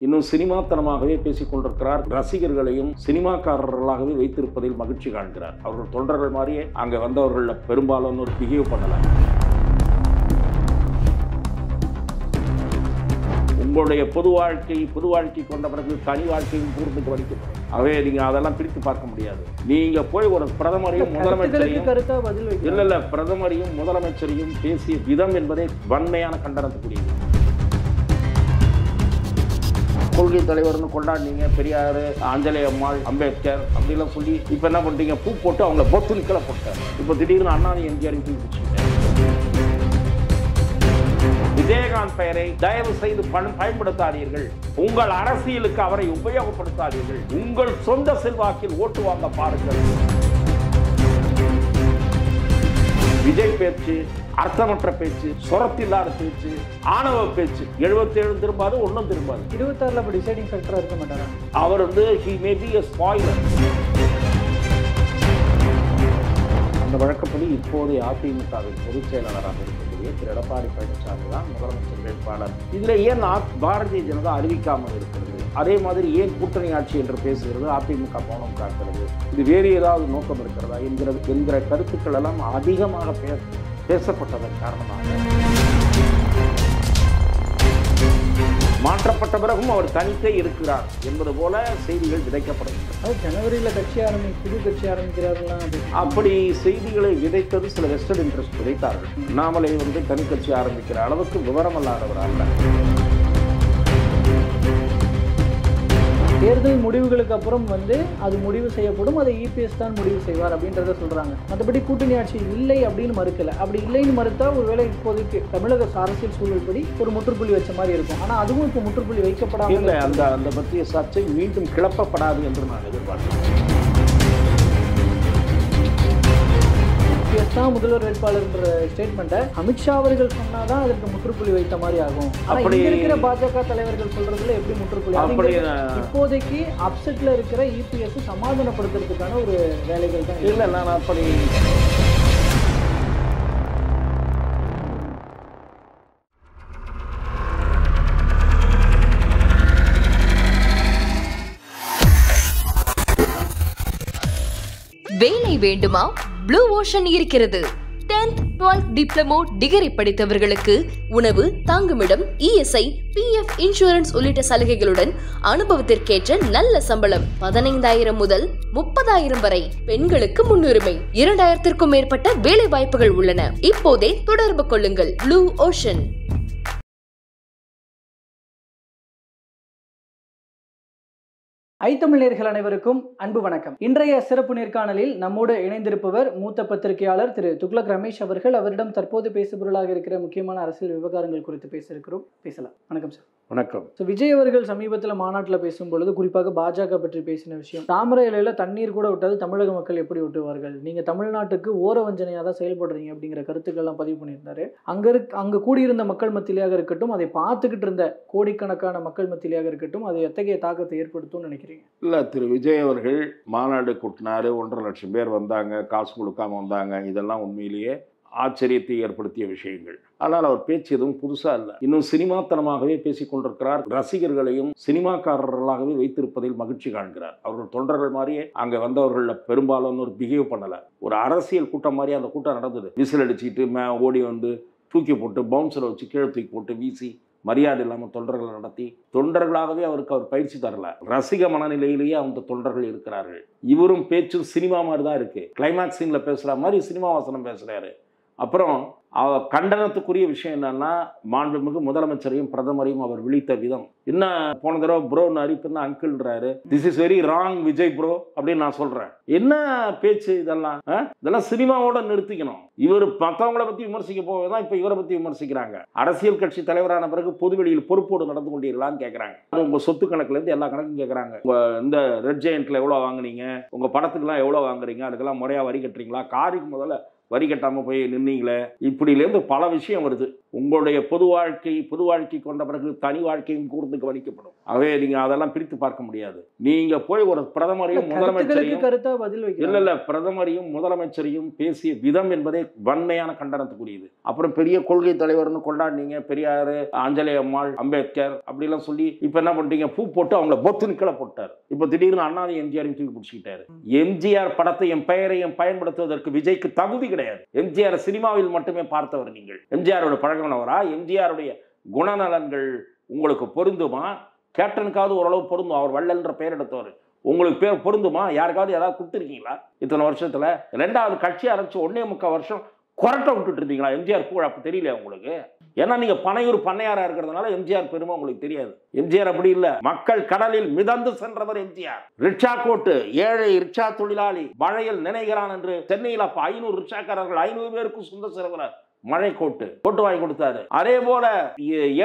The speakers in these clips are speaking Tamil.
இன்னும் சினிமாத்தனமாகவே பேசிக் கொண்டிருக்கிறார். ரசிகர்களையும் சினிமாக்காரர்களாகவே வைத்திருப்பதில் மகிழ்ச்சி காண்கிறார். அவர்கள் தொண்டர்கள் மாதிரியே அங்கே வந்தவர்கள் பெரும்பாலும் ஒரு பிஹேவ் பண்ணல. உங்களுடைய பொது வாழ்க்கை கொண்ட பிறகு தனி வாழ்க்கையும் கூர்ந்து படிக்கப்படும். ஆகவே நீங்க அதெல்லாம் பிரித்து பார்க்க முடியாது. நீங்க போய் ஒரு பிரதமரையும் முதலமைச்சரையும் இல்ல பிரதமரையும் முதலமைச்சரையும் பேசிய விதம் என்பதே வன்மையான கண்டனத்துக்குரியது. கொள்கை தலைவர்னு கொண்டாடினீங்க, பெரியார், அஞ்சலி அம்மாள், அம்பேத்கர் அப்படிலாம் சொல்லி இப்ப என்ன பண்றீங்க? பூ போட்டு அவங்கள பொத்து நிக்கல போட்டார். இப்ப திடீர்னு அண்ணாதி எம்ஜிஆர் பூ பிடிச்சிட்டேன். விஜயகாந்த் பெயரை தயவு செய்து பயன்படுத்தாதீர்கள். உங்கள் அரசியலுக்கு அவரை உபயோகப்படுத்தாதீர்கள். உங்கள் சொந்த செல்வாக்கில் ஓட்டு வாங்க பாருங்கள். விஜய் பேச்சு அர்த்தமற்ற பேச்சு, சொரத்தில்லாத பேச்சு, ஆணவ பேச்சு. 77 திரும்பாது, ஒன்றும் திரும்பாது. 26ல அப்படி டிசைடிங் ஃபேக்டரா இருக்க மாட்டாரா? அவர் he may be a spoiler. அந்த வழக்கப்படி இப்போதைய அதிமுகவின் பொதுச் செயலாளராக இருக்கக்கூடிய திரு எடப்பாடி பழனிசாமி தான் முதலமைச்சர் வேட்பாளர். இதுல ஏன் பாரதிய ஜனதா அறிவிக்காமல் இருக்கிறது? அதே மாதிரி ஏன் கூட்டணி ஆட்சி என்று பேசுகிறது? அதிமுக மௌனம் காக்கிறது. இது வேறு ஏதாவது நோக்கம் இருக்கிறதா என்கிற கருத்துக்கள் எல்லாம் அதிகமாக பேசப்பட்டதன் காரணமாக மாற்றப்பட்ட பிறகும் அவர் தனித்தே இருக்கிறார் என்பது போல செய்திகள் விதைக்கப்படுகின்றன. ஜனவரியில புது கட்சி ஆரம்பிக்கிறார்களா? அப்படி செய்திகளை விதைத்தது சில வெஸ்டர்ன் இன்ட்ரெஸ்ட் விதைத்தார்கள். அண்ணாமலை தனி கட்சி ஆரம்பிக்கிற அளவுக்கு விவரம் அல்லாதவர் அல்ல. தேர்தல் முடிவுகளுக்கு அப்புறம் அது முடிவு செய்யப்படும், அதை இபிஎஸ் தான் முடிவு செய்வார் அப்படின்றத சொல்றாங்க. மற்றபடி கூட்டணி ஆட்சி இல்லை அப்படின்னு மறுக்கல. அப்படி இல்லைன்னு மறுத்தா ஒருவேளை இப்போதைக்கு தமிழக அரசியல் சூழல்படி ஒரு முற்றுப்புள்ளி வச்ச மாதிரி இருக்கும். ஆனா அதுவும் இப்போ முற்றுப்புள்ளி வைக்கப்படாமல் இல்லை. அந்த பற்றிய சர்ச்சை மீண்டும் கிளப்பப்படாது என்று நான் எதிர்பார்க்கிறேன். தான் முதல்வர் வேட்பாளர்ன்ற ஸ்டேட்மெண்ட்டை அமித்ஷா அவர்கள் சொன்னாதான் அதற்கு முற்றுப்புள்ளி வைத்த மாதிரி ஆகும். அப்படி இருக்கிற பாஜக தலைவர்கள் சொல்றதுல எப்படி முற்றுப்புள்ளி? இப்போதைக்கு அப்செட்ல இருக்கிற இபிஎஸ் சமாதானப்படுத்துறதுக்கான ஒரு வேலைகள் தான். இல்லை, நான் அப்படி வேலை வேண்டுமா? ப்ளூ ஓஷன் இருக்கிறது. 10th 12th டிப்ளமோ டிகிரி படித்தவர்களுக்கு உணவு, தங்குமிடம், இஎஸ்ஐ, பிஎஃப் இன்சூரன்ஸ் உள்ளிட்ட சலுகைகளுடன் அனுபவத்திற்கேற்ற நல்ல சம்பளம் 15,000 முதல் 30,000 வரை. பெண்களுக்கு முன்னுரிமை. 2,000க்கும் மேற்பட்ட வேலை வாய்ப்புகள் உள்ளன. இப்போதே தொடர்பு கொள்ளுங்கள். Blue ocean. ஐத்தமிழர்கள் அனைவருக்கும் அன்பு வணக்கம். இன்றைய சிறப்பு நேர்காணலில் நம்மோடு இணைந்திருப்பவர் மூத்த பத்திரிகையாளர் திரு துக்ளக் ரமேஷ் அவர்கள். அவரிடம் தற்போது பேசுபொருளாக இருக்கிற முக்கியமான அரசியல் விவகாரங்கள் குறித்து பேசலாம். வணக்கம் சார். வணக்கம். விஜய் அவர்கள் சமீபத்தில் மாநாட்டில் பேசும்பொழுது குறிப்பாக பாஜக பற்றி பேசின விஷயம், தாமரை இலையில தண்ணீர் கூட விட்டது தமிழக மக்கள் எப்படி விட்டுவார்கள், நீங்க தமிழ்நாட்டுக்கு ஓர வஞ்சனையாக தான் செயல்படுறீங்க அப்படிங்கிற கருத்துக்கள் எல்லாம் பதிவு பண்ணியிருந்தாரு. அங்க கூடியிருந்த மக்கள் மத்தியிலாக இருக்கட்டும், அதை பார்த்துக்கிட்டு இருந்த கோடிக்கணக்கான மக்கள் மத்தியிலாக இருக்கட்டும், அது எத்தகைய தாக்கத்தை ஏற்படுத்தும் நினைக்கிறீங்க? இல்லை, திரு விஜய் அவர்கள் மாநாடு கூட்டினாரு, 1.5 லட்சம் பேர் வந்தாங்க, காசு கொடுக்காம வந்தாங்க. இதெல்லாம் உண்மையிலேயே ஆச்சரியத்தை ஏற்படுத்திய விஷயங்கள். ஆனால் அவர் பேச்சு எதுவும் புதுசா இல்லை. இன்னும் சினிமாத்தனமாகவே பேசிக் கொண்டிருக்கிறார். ரசிகர்களையும் சினிமாக்காரர்களாகவே வைத்திருப்பதில் மகிழ்ச்சி காண்கிறார். அவர்கள் தொண்டர்கள் மாதிரியே அங்கே வந்தவர்கள் பெரும்பாலும் ஒரு பிஹேவ் பண்ணல. ஒரு அரசியல் கூட்டம் மாதிரி அந்த கூட்டம் நடந்தது. விசில் அடிச்சுட்டு ஓடி தூக்கி போட்டு பவுன்சரை வச்சு கீழே தூக்கி போட்டு வீசி மரியாதை இல்லாமல் தொண்டர்களை நடத்தி, தொண்டர்களாகவே அவர் பயிற்சி தரல. ரசிக மனநிலையிலேயே அந்த தொண்டர்கள் இருக்கிறார்கள். இவரும் பேச்சு சினிமா மாதிரி தான் இருக்கு. கிளைமேக்ஸ் சீன்ல பேசுற மாதிரி சினிமா வாசனம் பேசுறாரு. அப்புறம் கண்டனத்துக்குரிய விஷயம் என்னன்னா, மாண்புமிகு முதலமைச்சரையும் பிரதமரையும் அவர் விழித்த விதம். என்ன போன தடவை ப்ரோன்னு அரிப்புன்னா அங்கிள்ன்றாரு. This is very wrong Vijay bro அப்படின்னு நான் சொல்றேன். என்ன பேச்சு இதெல்லாம் சினிமாவோட நிறுத்திக்கணும். இவர் மற்றவங்களை பத்தி விமர்சிக்க போவதுதான் இப்ப இவரை பத்தி விமர்சிக்கிறாங்க. அரசியல் கட்சி தலைவரான பிறகு பொதுவெளியில் பொறுப்போடு நடந்து கொண்டீர்களான்னு கேட்கறாங்க. உங்க சொத்து கணக்குல இருந்து எல்லா கணக்கும் கேட்கறாங்க. உங்க இந்த ரெட் ஜெயண்ட்ல எவ்வளவு வாங்குனீங்க, உங்க படத்துக்கு எல்லாம் எவ்வளவு வாங்குறீங்க, அதுக்கெல்லாம் முறையா வரி கட்டுறீங்களா, காருக்கு முதல்ல வரி கட்டாமல் போய் நின்னீங்களே, இப்படிலேருந்து பல விஷயம் வருது. உங்களுடைய பொது வாழ்க்கை கொண்ட பிறகு தனி வாழ்க்கையும் கூர்ந்து கவனிக்கப்படும். ஆகவே நீங்கள் அதெல்லாம் பிரித்து பார்க்க முடியாது. நீங்கள் போய் ஒரு பிரதமரையும் முதலமைச்சரையும் பிரதமரையும் முதலமைச்சரையும் பேசிய விதம் என்பதே வன்மையான கண்டனத்துக்குரியது. அப்புறம் பெரிய கொள்கை தலைவர்னு கொண்டாடினீங்க, பெரியார், அஞ்சலி அம்மாள், அம்பேத்கர் அப்படிலாம் சொல்லி இப்போ என்ன பண்ணிட்டீங்க, பூ போட்டு அவங்கள பொத்துன்னு கீழே போட்டார். இப்போ திடீர்னு அண்ணாதி எம்ஜிஆரையும் தூக்கி பிடிச்சிக்கிட்டாரு. எம்ஜிஆர் படத்தையும் பெயரையும் பயன்படுத்துவதற்கு விஜய்க்கு தகுதி கிடையாது. எம்ஜிஆர் சினிமாவில் மட்டுமே பார்த்தவர். நீங்கள் எம்ஜிஆரோட பழகினவரா? எம்ஜிஆருடைய குணநலன்கள் உங்களுக்கு பொருந்துமா? கேப்டனுக்காவது ஓரளவு பொருந்தும், அவர் வள்ளல்ன்ற பெயர் எடுத்தவர். உங்களுக்கு பேர் பொருந்துமா? யாருக்காவது ஏதாவது கொடுத்துருக்கீங்களா இத்தனை வருஷத்துல? 2வது கட்சி ஆரம்பிச்சு 1.25 வருஷம் கொரட்டை விட்டுட்டு இருந்தீங்களா? எம்ஜிஆர் புகழ் அப்போ தெரியல உங்களுக்கு? ஏன்னா நீங்க பனையூர் பண்ணையாரா இருக்கிறதுனால எம்ஜிஆர் பெருமை உங்களுக்கு தெரியாது. எம்ஜிஆர் அப்படி இல்ல. மக்கள் கடலில் மிதந்து சென்றவர் எம்ஜிஆர். ரிக்ஷா கோட்டு, ஏழை ரிக்ஷா தொழிலாளி மழையில் நினைகிறான் என்று சென்னையில் அப்ப 500 ரிக்ஷாக்காரர்கள் 500 பேருக்கும் சொந்த செலவுல மழை கோட்டு வாங்கி கொடுத்தாரு. அதே போல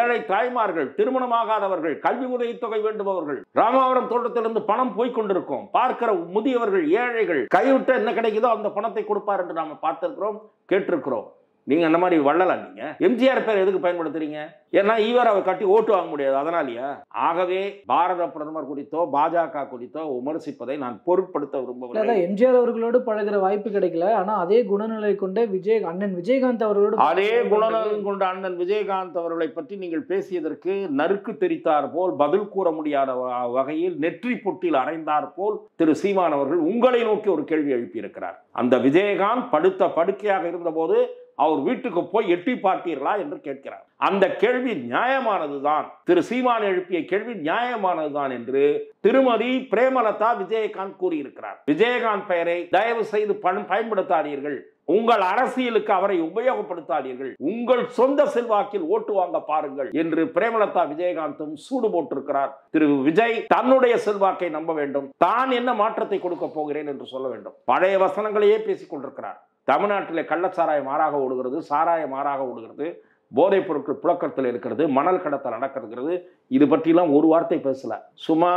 ஏழை தாய்மார்கள், திருமணமாகாதவர்கள், கல்வி உதவித்தொகை வேண்டுபவர்கள், ராமாவரம் தோட்டத்திலிருந்து பணம் போய்கொண்டிருக்கும். பார்க்கிற முதியவர்கள், ஏழைகள் கைவிட்ட என்ன கிடைக்குதோ அந்த பணத்தை கொடுப்பார் என்று நாம பார்த்திருக்கிறோம், கேட்டிருக்கிறோம். நீங்க அந்த மாதிரி வள்ளலா? நீங்க எம்ஜிஆர் பேர் எதுக்கு பயன்படுத்துறீங்க? ஏன்னா ஈவர் அவர் கட்டி ஓட்டு வாங்க முடியாது, அதனாலயா? ஆகவே பாரத பிரதமர் குறித்தோ பாஜக குறித்தோ விமர்சிப்பதை நான் பொருட்படுத்த விரும்பவில்லை. எம்ஜிஆர் அவர்களோடு பழகிற வாய்ப்பு கிடைக்கல, ஆனா அதே குணநிலை கொண்ட அண்ணன் விஜயகாந்த் அவர்களோடு அதே குணநலன் கொண்ட அண்ணன் விஜயகாந்த் அவர்களை பற்றி நீங்கள் பேசியதற்கு நறுக்கு தெரித்தார் போல், பதில் கூற முடியாத வகையில் நெற்றி பொட்டில் அறைந்தார் போல் திரு சீமான் அவர்கள் உங்களை நோக்கி ஒரு கேள்வி எழுப்பியிருக்கிறார். அந்த விஜயகாந்த் படுத்த படுக்கையாக இருந்தபோது அவர் வீட்டுக்கு போய் எட்டி பார்த்தீர்களா என்று கேட்கிறார். அந்த கேள்வி நியாயமானதுதான். திரு சீமான் எழுப்பிய கேள்வி நியாயமானதுதான் என்று திருமதி பிரேமலதா விஜயகாந்த் கூறியிருக்கிறார். விஜயகாந்த் பெயரை தயவு செய்து பயன்படுத்தாதீர்கள், உங்கள் அரசியலுக்கு அவரை உபயோகப்படுத்தாதீர்கள், உங்கள் சொந்த செல்வாக்கில் ஓட்டு வாங்க பாருங்கள் என்று பிரேமலதா விஜயகாந்தும் சூடு போட்டிருக்கிறார். திரு விஜய் தன்னுடைய செல்வாக்கை நம்ப வேண்டும், தான் என்ன மாற்றத்தை கொடுக்க போகிறேன் என்று சொல்ல வேண்டும். பழைய வசனங்களையே பேசிக் கொண்டிருக்கிறார். தமிழ்நாட்டில் கள்ளச்சாராயம் மாறாக ஓடுகிறது, சாராயம் மாறாக ஓடுகிறது, போதைப் பொருட்கள் புழக்கத்தில் இருக்கிறது, மணல் கடத்தல் நடக்கிறது. இது பற்றிலாம் ஒரு வார்த்தை பேசல. சும்மா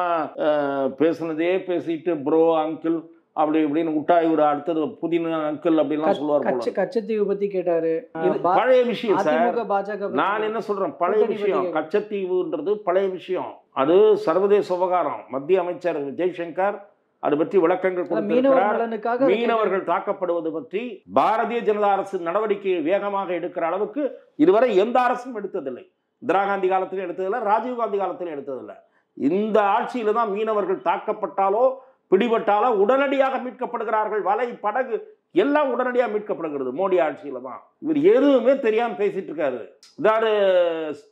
பேசுனதே பேசிட்டு ப்ரோ, அங்கிள் அப்படி இப்படின்னு விட்டா இவர் அடுத்தது புதின அங்கிள் அப்படின்லாம் சொல்லுவார். கச்சத்தீவு பத்தி கேட்டாரு. பழைய விஷயம் சார். நான் என்ன சொல்றேன், பழைய விஷயம். கச்சத்தீவுன்றது பழைய விஷயம். அது சர்வதேச விவகாரம். மத்திய அமைச்சர் ஜெய்சங்கர் அது பற்றி விளக்கங்கள் கொடுத்திருக்கிறார். மீனவர்கள் தாக்கப்படுவது பற்றி பாரதிய ஜனதா அரசு நடவடிக்கை வேகமாக எடுக்கிற அளவுக்கு இதுவரை எந்த அரசும் எடுத்ததில்லை. இந்திரா காந்தி காலத்திலும் எடுத்ததில்லை, ராஜீவ் காந்தி காலத்திலும் எடுத்ததில்லை. இந்த ஆட்சியில தான் மீனவர்கள் தாக்கப்பட்டாலோ பிடிபட்டாலோ உடனடியாக மீட்கப்படுகிறார்கள். வலை, படகு எல்லாம் உடனடியாக மீட்கப்படுகிறது. மோடி ஆட்சியில தான். இவர் எதுவுமே தெரியாம பேசிட்டு இருக்காரு. இதாவது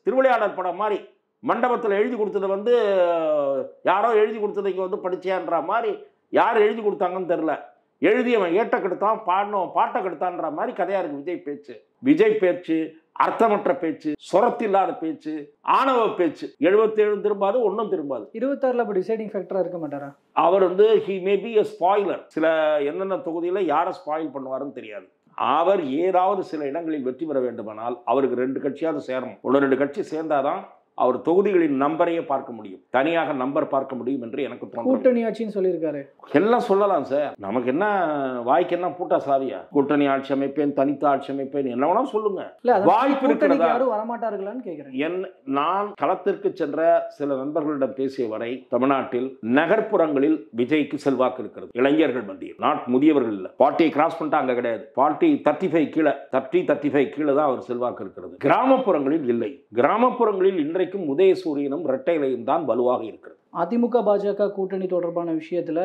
திருவிளையாடல் படம் மாதிரி மண்டபத்தில் எழுதி கொடுத்தது யாரோ எழுதி கொடுத்தது இங்கே படிச்சியான்ற மாதிரி, யார் எழுதி கொடுத்தாங்கன்னு தெரில. எழுதியவன் ஏட்ட கெடுத்தான், பாடினவன் பாட்டை கெடுத்தான்ற மாதிரி கதையா இருக்கு விஜய் பேச்சு. அர்த்தமற்ற பேச்சு, சொரத்தில்லாத பேச்சு, ஆணவ பேச்சு. 77 திரும்பாது, ஒன்றும் திரும்பாது. 26ல அப்படி டிசைடிங் ஃபேக்டரா இருக்க மாட்டாரா? அவர் he may be a spoiler. சில என்னென்ன தொகுதியில் யாரை ஸ்பாயில் பண்ணுவாருன்னு தெரியாது. அவர் ஏதாவது சில இடங்களில் வெற்றி பெற வேண்டுமானால் அவருக்கு 2 கட்சியாவது சேரணும். 1-2 கட்சி சேர்ந்தாதான் அவர் தொகுதிகளின் நம்பரையே பார்க்க முடியும், தனியாக நம்பர் பார்க்க முடியும் என்று எனக்கு தோணும். கூட்டணி ஆட்சின்னு சொல்லியிருக்காரு. எல்லாம் சொல்லலாம் சார், நமக்கு என்ன வாய்க்கு என்ன பூட்டா சாவியா? கூட்டணி ஆட்சி அமைப்பேன், தனித்த ஆட்சி அமைப்பேன், என்ன வேணா சொல்லுங்க. வாய்ப்பு இருக்கிறதா? வரமாட்டார்களான்னு கேட்கிறேன். நான் களத்திற்கு சென்ற சில நண்பர்களிடம் பேசிய வரை தமிழ்நாட்டில் நகர்ப்புறங்களில் விஜய்க்கு செல்வாக்கு இருக்கிறது. இளைஞர்கள் மத்தியில், நாட் முதியவர்கள் இல்லை. பார்ட்டியை கிராஸ் பண்ணிட்டா அங்க கிடையாது. பார்ட்டி 35 கீழே தான் அவர் செல்வாக்கு இருக்கிறது. கிராமப்புறங்களில் இல்லை. கிராமப்புறங்களில் இன்றைக்கும் உதயசூரியனும் இரட்டைலையும் தான் வலுவாக இருக்கிறது. அதிமுக பாஜக கூட்டணி தொடர்பான விஷயத்துல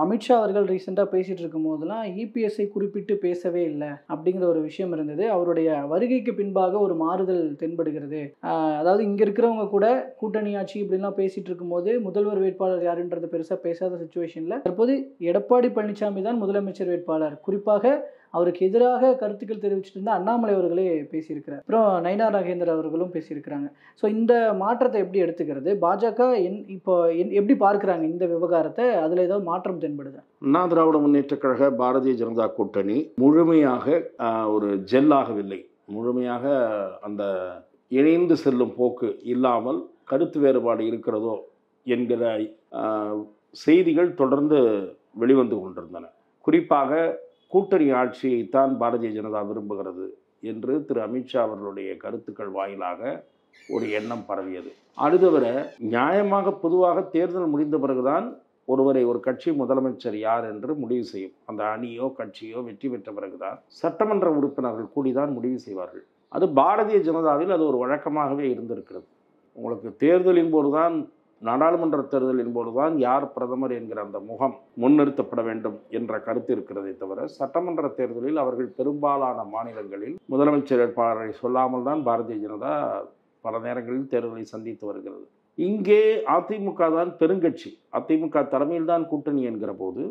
அமித்ஷா அவர்கள் ரீசெண்டா பேசிட்டு இருக்கும் போதெல்லாம் இபிஎஸ்ஐ குறிப்பிட்டு பேசவே இல்லை அப்படிங்கிற ஒரு விஷயம் இருந்தது. அவருடைய வருகைக்கு பின்பாக ஒரு மாறுதல் தென்படுகிறது. அதாவது இங்க இருக்கிறவங்க கூட கூட்டணி ஆட்சி இப்படிலாம் பேசிட்டு இருக்கும் போது முதல்வர் வேட்பாளர் யாருன்றது பெருசா பேசாத சிச்சுவேஷன்ல தற்போது எடப்பாடி பழனிசாமி தான் முதலமைச்சர் வேட்பாளர். குறிப்பாக அவருக்கு எதிராக கருத்துக்கள் தெரிவிச்சுட்டு இருந்தா அண்ணாமலை அவர்களே பேசியிருக்கிறார். அப்புறம் நயினா நாகேந்திர அவர்களும் பேசியிருக்கிறாங்க. ஸோ இந்த மாற்றத்தை எப்படி எடுத்துக்கிறது? பாஜக இப்போ எப்படி பார்க்குறாங்க இந்த விவகாரத்தை? அதில் ஏதாவது மாற்றம் தென்படுது? அண்ணா திராவிட முன்னேற்றக் கழக பாரதிய ஜனதா கூட்டணி முழுமையாக ஒரு ஜெல்லாகவில்லை. முழுமையாக அந்த இணைந்து செல்லும் போக்கு இல்லாமல் கருத்து வேறுபாடு இருக்கிறதோ என்கிற செய்திகள் தொடர்ந்து வெளிவந்து கொண்டிருந்தன. குறிப்பாக கூட்டணி ஆட்சியைத்தான் பாரதிய ஜனதா விரும்புகிறது என்று திரு அமித்ஷா அவர்களுடைய கருத்துக்கள் வாயிலாக ஒரு எண்ணம் பரவியது. அது தவிர நியாயமாக பொதுவாக தேர்தல் முடிந்த பிறகுதான் ஒருவரை ஒரு கட்சி முதலமைச்சர் யார் என்று முடிவு செய்யும். அந்த அணியோ கட்சியோ வெற்றி பெற்ற பிறகுதான் சட்டமன்ற உறுப்பினர்கள் கூடிதான் முடிவு செய்வார்கள். அது பாரதிய ஜனதாவில் அது ஒரு வழக்கமாகவே இருந்திருக்கிறது. உங்களுக்கு தேர்தலின் போதுதான், நாடாளுமன்ற தேர்தலின் போதுதான் யார் பிரதமர் என்கிற அந்த முகம் முன்னிறுத்தப்பட வேண்டும் என்ற கருத்து இருக்கிறதை தவிர, சட்டமன்ற தேர்தலில் அவர்கள் பெரும்பாலான மாநிலங்களில் முதலமைச்சர் வேட்பாளரை சொல்லாமல் தான் பாரதிய ஜனதா பல நேரங்களில் தேர்தலை சந்தித்து வருகிறது. இங்கே அதிமுக தான் பெருங்கட்சி, அதிமுக தலைமையில் தான் கூட்டணி என்கிற போது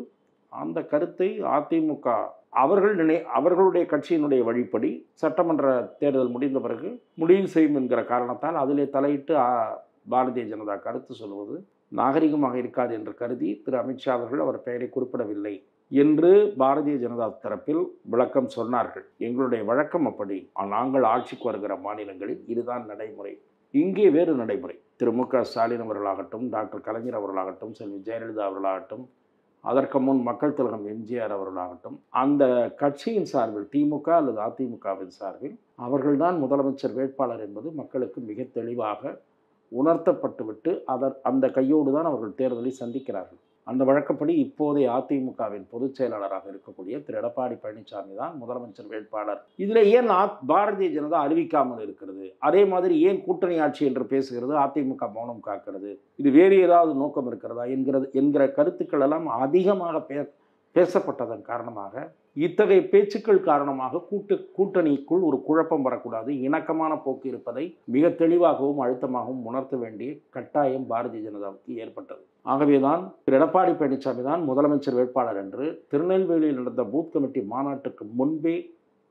அந்த கருத்தை அதிமுக அவர்களுடைய கட்சியினுடைய வழிப்படி சட்டமன்ற தேர்தல் முடிந்த பிறகு முடிவு செய்யும் என்கிற காரணத்தால் அதிலே தலையிட்டு பாரதிய ஜனதா கருத்து சொல்வது நாகரிகமாக இருக்காது என்று கருதி திரு அமித்ஷா அவர்கள் அவர் பெயரை குறிப்பிடவில்லை என்று பாரதிய ஜனதா தரப்பில் விளக்கம் சொன்னார்கள். எங்களுடைய வழக்கம் அப்படி, நாங்கள் ஆட்சிக்கு வருகிற மாநிலங்களில் இதுதான் நடைமுறை. இங்கே வேறு நடைமுறை. திரு மு.க. ஸ்டாலின் அவர்களாகட்டும், டாக்டர் கலைஞர் அவர்களாகட்டும், செல்வி ஜெயலலிதா அவர்களாகட்டும், அதற்கு முன் மக்கள் திலகம் எம்ஜிஆர் அவர்களாகட்டும், அந்த கட்சியின் சார்பில் திமுக அல்லது அதிமுகவின் சார்பில் அவர்கள்தான் முதலமைச்சர் வேட்பாளர் என்பது மக்களுக்கு மிக தெளிவாக உணர்த்தப்பட்டுவிட்டு அந்த கையோடு தான் அவர்கள் தேர்தலை சந்திக்கிறார்கள். அந்த வழக்கப்படி இப்போதைய அதிமுகவின் பொதுச் செயலாளராக இருக்கக்கூடிய திரு எடப்பாடி பழனிசாமி தான் முதலமைச்சர் வேட்பாளர். இதில் ஏன் பாரதிய ஜனதா அறிவிக்காமல் இருக்கிறது? அதே மாதிரி ஏன் கூட்டணி ஆட்சி என்று பேசுகிறது, அதிமுக மௌனம் காக்கிறது? இது வேறு ஏதாவது நோக்கம் இருக்கிறதா என்கிற கருத்துக்கள் எல்லாம் அதிகமாக பேசப்பட்டதன் காரணமாக, இத்தகைய பேச்சுக்கள் காரணமாக கூட்டணிக்குள் ஒரு குழப்பம் வரக்கூடாது, இணக்கமான போக்கு இருப்பதை மிக தெளிவாகவும் அழுத்தமாகவும் உணர்த்த வேண்டிய கட்டாயம் பாரதிய ஜனதாவுக்கு ஏற்பட்டது. ஆகவேதான் திரு எடப்பாடி பழனிசாமி தான் முதலமைச்சர் வேட்பாளர் என்று திருநெல்வேலியில் நடந்த பூத் கமிட்டி மாநாட்டுக்கு முன்பே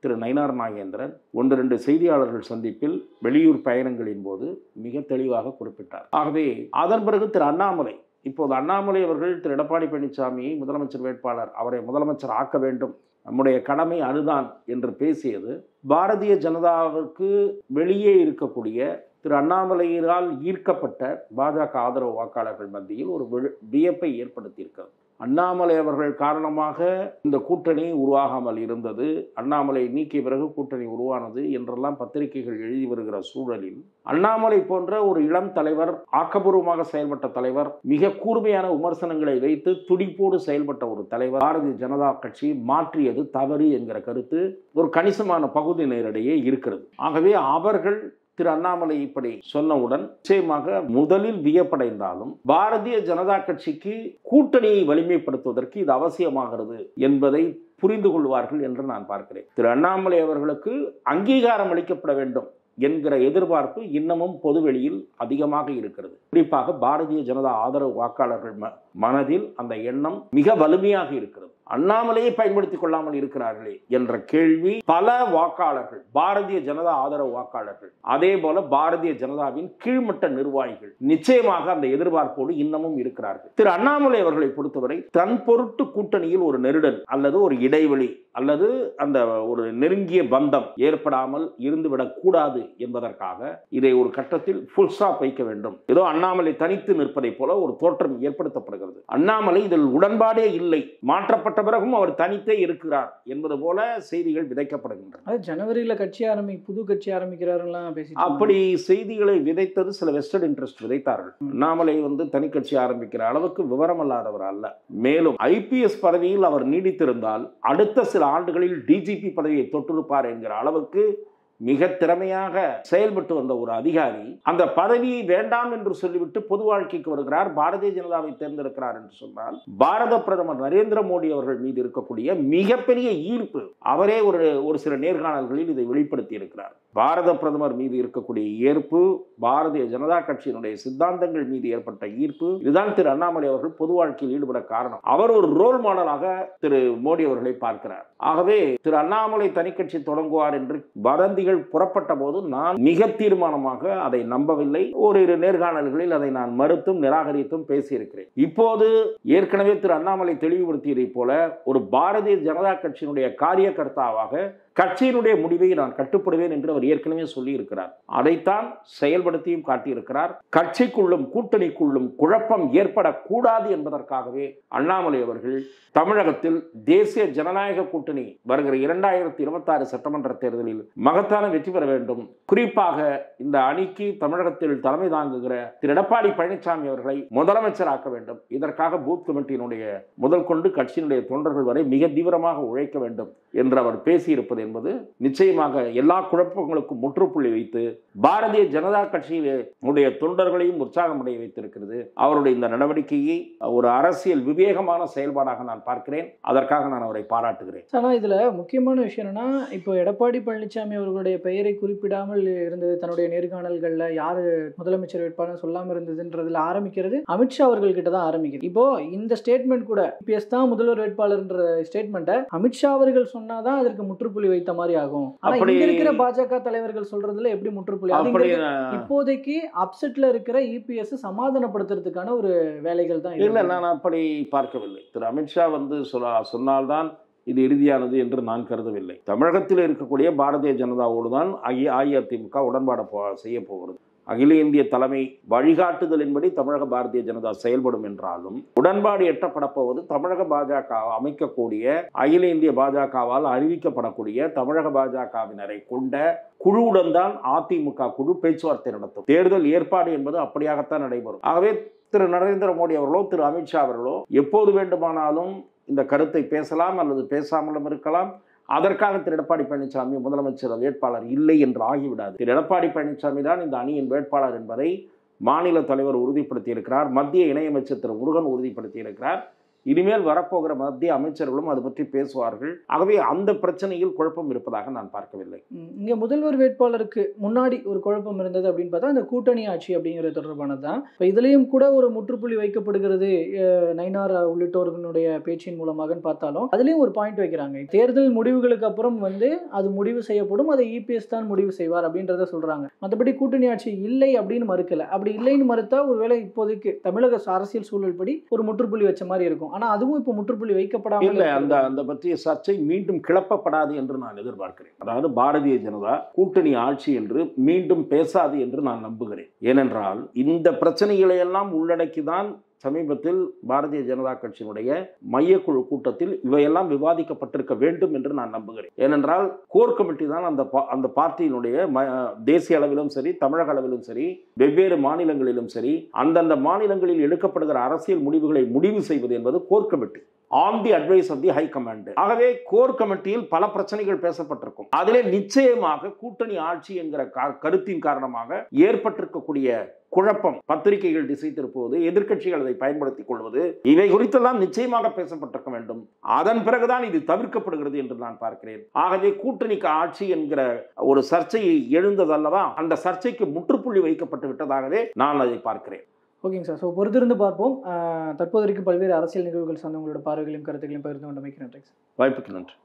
திரு நயினார் நாகேந்திரன் 1-2 செய்தியாளர்கள் சந்திப்பில் வெளியூர் பயணங்களின் போது மிக தெளிவாக குறிப்பிட்டார். ஆகவே அதன் பிறகு திரு அண்ணாமலை, இப்போது அண்ணாமலை அவர்கள் திரு எடப்பாடி பழனிசாமியை முதலமைச்சர் வேட்பாளர், அவரை முதலமைச்சர் ஆக்க வேண்டும், நம்முடைய கடமை அதுதான் என்று பேசியது பாரதிய ஜனதாவுக்கு வெளியே இருக்கக்கூடிய திரு அண்ணாமலையால் ஈர்க்கப்பட்ட பாஜக ஆதரவு வாக்காளர்கள் மத்தியில் ஒரு வியப்பை ஏற்படுத்தியிருக்கிறது. அண்ணாமலை அவர்கள் காரணமாக இந்த கூட்டணி உருவாகாமல் இருந்தது, அண்ணாமலை நீக்கிய பிறகு கூட்டணி உருவானது என்றெல்லாம் பத்திரிகைகள் எழுதி வருகிற சூழலில், அண்ணாமலை போன்ற ஒரு இளம் தலைவர், ஆக்கப்பூர்வமாக செயல்பட்ட தலைவர், மிக கூர்மையான விமர்சனங்களை வைத்து துடிப்போடு செயல்பட்ட ஒரு தலைவர் பாரதிய ஜனதா கட்சி மாற்றியது தவறு என்கிற கருத்து ஒரு கணிசமான பகுதியினரிடையே இருக்கிறது. ஆகவே அவர்கள் திரு அண்ணாமலை இப்படி சொன்னவுடன் நிச்சயமாக முதலில் வியப்படைந்தாலும் பாரதிய ஜனதா கட்சிக்கு கூட்டணியை வலிமைப்படுத்துவதற்கு இது அவசியமாகிறது என்பதை புரிந்து கொள்வார்கள் என்று நான் பார்க்கிறேன். திரு அண்ணாமலை அவர்களுக்கு அங்கீகாரம் அளிக்கப்பட வேண்டும் என்கிற எதிர்பார்ப்பு இன்னமும் பொதுவெளியில் அதிகமாக இருக்கிறது. குறிப்பாக பாரதிய ஜனதா ஆதரவு வாக்காளர்கள் மனதில் அந்த எண்ணம் மிக வலிமையாக இருக்கிறது. அண்ணாமலையை பயன்படுத்திக் கொள்ளாமல் இருக்கிறார்களே என்ற கேள்வி பல வாக்காளர்கள், பாரதிய ஜனதா ஆதரவு வாக்காளர்கள், அதே போல பாரதிய ஜனதாவின் கீழ்மட்ட நிர்வாகிகள் நிச்சயமாக அந்த எதிர்பார்ப்போடு இன்னமும் இருக்கிறார்கள். திரு அண்ணாமலை அவர்களை பொறுத்தவரை தன் பொருட்டு கூட்டணியில் ஒரு நெருடல் அல்லது ஒரு இடைவெளி அல்லது அந்த ஒரு நெருங்கிய பந்தம் ஏற்படாமல் இருந்துவிடக் கூடாது என்பதற்காக இதை ஒரு கட்டத்தில் ஃபுல் ஸ்டாப் வைக்க வேண்டும். ஏதோ அண்ணாமலை தனித்து நிற்பதை போல ஒரு தோற்றம் ஏற்படுத்தப்படுகிறது. அண்ணாமலை இதில் உடன்பாடே இல்லை, மாற்றப்பட்ட பிறகும் அவர் தனித்தே இருக்கிறார் என்பது போல செய்திகள் விதைக்கப்படுகின்றன. ஜனவரியில புது கட்சி ஆரம்பிக்கிறாருலாம் பேசி அப்படி செய்திகளை விதைத்தது சில வெஸ்டர்ன் இன்ட்ரெஸ்ட் விதைத்தார்கள். அண்ணாமலை தனி கட்சி ஆரம்பிக்கிற அளவுக்கு விவரம் அல்லாதவர் அல்ல. மேலும் ஐபிஎஸ் பதவியில் அவர் நீடித்திருந்தால் அடுத்த சில ஆண்டுகளில் டிஜிபி பதவியை தொட்டிருப்பார் என்கிற அளவுக்கு மிக திறமையாக செயல்பட்டு வந்த ஒரு அதிகாரி அந்த பதவியை வேண்டாம் என்று சொல்லிவிட்டு பொது வாழ்க்கைக்கு வருகிறார், பாரதிய ஜனதாவை தேர்ந்தெடுக்கிறார் என்று சொன்னால் பாரத பிரதமர் நரேந்திர மோடி அவர்கள் மீது இருக்கக்கூடிய மிகப்பெரிய ஈர்ப்பு, அவரே ஒரு சில நேர்காணல்களில் இதை வெளிப்படுத்தி இருக்கிறார். பாரத பிரதமர் மீது இருக்கக்கூடிய ஈர்ப்பு, பாரதிய ஜனதா கட்சியினுடைய சித்தாந்தங்கள் மீது ஏற்பட்ட ஈர்ப்பு, இதுதான் திரு அண்ணாமலை அவர்கள் பொது வாழ்க்கையில் ஈடுபட காரணம். அவர் ஒரு ரோல் மாடலாக திரு மோடி அவர்களை பார்க்கிறார். ஆகவே திரு அண்ணாமலை தனி கட்சி தொடங்குவார் என்று வதந்திகள் புறப்பட்ட போது நான் மிக தீர்மானமாக அதை நம்பவில்லை. ஓரிரு நேர்காணல்களில் அதை நான் மறுத்தும் நிராகரித்தும் பேசியிருக்கிறேன். இப்போது ஏற்கனவே திரு அண்ணாமலை தெளிவுபடுத்தியதை போல ஒரு பாரதிய ஜனதா கட்சியினுடைய காரியகர்த்தாவாக கட்சியினுடைய முடிவை நான் கட்டுப்படுவேன் என்று அவர் ஏற்கனவே சொல்லி இருக்கிறார். அதைத்தான் செயல்படுத்தியும் காட்டியிருக்கிறார். கட்சிக்குள்ளும் கூட்டணிக்குள்ளும் குழப்பம் ஏற்படக்கூடாது என்பதற்காகவே அண்ணாமலை அவர்கள் தமிழகத்தில் தேசிய ஜனநாயக கூட்டணி வருகிற 2026 சட்டமன்ற தேர்தலில் மகத்தான வெற்றி பெற வேண்டும், குறிப்பாக இந்த அணிக்கு தமிழகத்தில் தலைமை தாங்குகிற திரு எடப்பாடி பழனிசாமி அவர்களை முதலமைச்சராக்க வேண்டும், இதற்காக பூத் கமிட்டியினுடைய முதல் கொண்டு கட்சியினுடைய தொண்டர்கள் வரை மிக தீவிரமாக உழைக்க வேண்டும் என்று அவர் பேசியிருப்பது என்பது நிச்சயமாக எல்லா குழப்பங்களுக்கும் முற்றுப்புள்ளி வைத்து பாரதிய ஜனதா கட்சியினுடைய தொண்டர்களையும் உற்சாகமடைய வைத்திருக்கிறது. அவருடைய இந்த நடவடிக்கையை ஒரு அரசியல் விவேகமான செயல்பாடாக நான் பார்க்கிறேன். அதற்காக நான் அவரை பாராட்டுகிறேன். ஆனால் இதில் முக்கியமான விஷயம் என்னன்னா, இப்போ எடப்பாடி பழனிசாமி அவர்களுடைய பெயரை குறிப்பிடாமல் இருந்தது, தன்னுடைய நேர்காணல்களில் யார் முதலமைச்சர் வேட்பாளர் சொல்லாமல் இருந்ததுன்றதுல ஆரம்பிக்கிறது அமித்ஷா அவர்கள் கிட்ட தான் ஆரம்பிக்கிறது. இப்போ இந்த ஸ்டேட்மெண்ட் கூட இபிஎஸ் தான் முதல்வர் வேட்பாளர்ன்ற ஸ்டேட்மெண்ட்டை அமித்ஷா அவர்கள் சொன்னாதான் அதற்கு முற்றுப்புள்ளி வைத்த மாதிரி ஆகும். ஆனால் இங்க இருக்கிற பாஜக தலைவர்கள் சொல்றதுல எப்படி முற்றுப்புள்ளி? இப்போதைக்கு அப்செட்ல இருக்கிற இபிஎஸ் சமாதானப்படுத்துறதுக்கான ஒரு வேலைகள் தான். இல்லை, நான் அப்படி பார்க்கவில்லை. திரு அமித்ஷா சொன்னால்தான் இது இறுதியானது என்று நான் கருதவில்லை. தமிழகத்தில் இருக்கக்கூடிய பாரதிய ஜனதாவோடு தான் அஇஅதிமுக உடன்பாடு செய்ய போகிறது. அகில இந்திய தலைமை வழிகாட்டுதலின்படி தமிழக பாரதிய ஜனதா செயல்படும் என்றாலும் உடன்பாடு எட்டப்பட போவது தமிழக பாஜக அமைக்கக்கூடிய அகில இந்திய பாஜகவால் அறிவிக்கப்படக்கூடிய தமிழக பாஜகவினரை கொண்ட குழுவுடன் தான் அதிமுக குழு பேச்சுவார்த்தை நடத்தும். தேர்தல் ஏற்பாடு என்பது அப்படியாகத்தான் நடைபெறும். ஆகவே திரு நரேந்திர மோடி அவர்களோ திரு அமித்ஷா அவர்களோ எப்போது வேண்டுமானாலும் இந்த கருத்தை பேசலாம் அல்லது பேசாமலும் இருக்கலாம். அதற்காக திரு எடப்பாடி பழனிசாமி முதலமைச்சர் வேட்பாளர் இல்லை என்று ஆகிவிடாது. திரு எடப்பாடி பழனிசாமி தான் இந்த அணியின் வேட்பாளர் என்பதை மாநில தலைவர் உறுதிப்படுத்தியிருக்கிறார். மத்திய இணையமைச்சர் திரு முருகன் உறுதிப்படுத்தியிருக்கிறார். இனிமேல் வரப்போகிற மத்திய அமைச்சர்களும் அது பற்றி பேசுவார்கள். ஆகவே அந்த பிரச்சனையில் குழப்பம் இருப்பதாக நான் பார்க்கவில்லை. இங்கே முதல்வர் வேட்பாளருக்கு முன்னாடி ஒரு குழப்பம் இருந்தது அப்படின்னு பார்த்தா அந்த கூட்டணி ஆட்சி அப்படிங்கிறது தொடர்பானது தான். இப்போ இதுலேயும் கூட ஒரு முற்றுப்புள்ளி வைக்கப்படுகிறது நயினார் உள்ளிட்டோர்களுடைய பேச்சின் மூலமாகன்னு பார்த்தாலும் அதுலேயும் ஒரு பாயிண்ட் வைக்கிறாங்க. தேர்தல் முடிவுகளுக்கு அப்புறம் அது முடிவு செய்யப்படும், அதை இபிஎஸ் தான் முடிவு செய்வார் அப்படின்றத சொல்கிறாங்க. மற்றபடி கூட்டணி ஆட்சி இல்லை அப்படின்னு மறுக்கலை. அப்படி இல்லைன்னு மறுத்தா ஒருவேளை இப்போதைக்கு தமிழக அரசியல் சூழல் படி ஒரு முற்றுப்புள்ளி வச்ச மாதிரி இருக்கும். ஆனா அதுவும் இப்ப முற்றுப்புள்ளி வைக்கப்படாமல் இல்லை, அந்த பற்றிய சர்ச்சை மீண்டும் கிளப்பப்படாது என்று நான் எதிர்பார்க்கிறேன். அதாவது பாரதிய ஜனதா கூட்டணி ஆட்சி என்று மீண்டும் பேசாது என்று நான் நம்புகிறேன். ஏனென்றால் இந்த பிரச்சனைகளை எல்லாம் உள்ளடக்கிதான் சமீபத்தில் பாரதிய ஜனதா கட்சியினுடைய மையக்குழு கூட்டத்தில் இவையெல்லாம் விவாதிக்கப்பட்டிருக்க வேண்டும் என்று நான் நம்புகிறேன். ஏனென்றால் கோர் கமிட்டி தான் அந்த பார்ட்டியினுடைய தேசிய அளவிலும் சரி தமிழக அளவிலும் சரி வெவ்வேறு மாநிலங்களிலும் சரி அந்தந்த மாநிலங்களில் எடுக்கப்படுகிற அரசியல் முடிவுகளை முடிவு செய்வது என்பது core committee on the advice of the high command. ஆகவே கோர் கமிட்டியில் பல பிரச்சனைகள் பேசப்பட்டிருக்கும். அதிலே நிச்சயமாக கூட்டணி ஆட்சி என்கிற கருத்தின் காரணமாக ஏற்பட்டிருக்கக்கூடிய குழப்பம், பத்திரிகைகள் திசை திருப்புவது, எதிர்க்கட்சிகள் அதை பயன்படுத்திக் கொள்வது, இவை குறித்தெல்லாம் நிச்சயமாக பேசப்பட்டிருக்க வேண்டும். அதன் பிறகுதான் இது தவிர்க்கப்படுகிறது என்று நான் பார்க்கிறேன். ஆகவே கூட்டணிக்கு ஆட்சி என்கிற ஒரு சர்ச்சையை எழுந்ததல்லவா, அந்த சர்ச்சைக்கு முற்றுப்புள்ளி வைக்கப்பட்டு விட்டதாகவே நான் அதை பார்க்கிறேன். ஓகேங்க சார். ஸோ பொறுத்திருந்து பார்ப்போம். தற்போது வரைக்கும் பல்வேறு அரசியல் நிகழ்வுகள் சார்ந்த உங்களோட பார்வைகளையும் கருத்துக்களையும் பகிர்ந்து கொண்டமைக்கு நன்றி சார். வாய்ப்புக்கு நன்றி.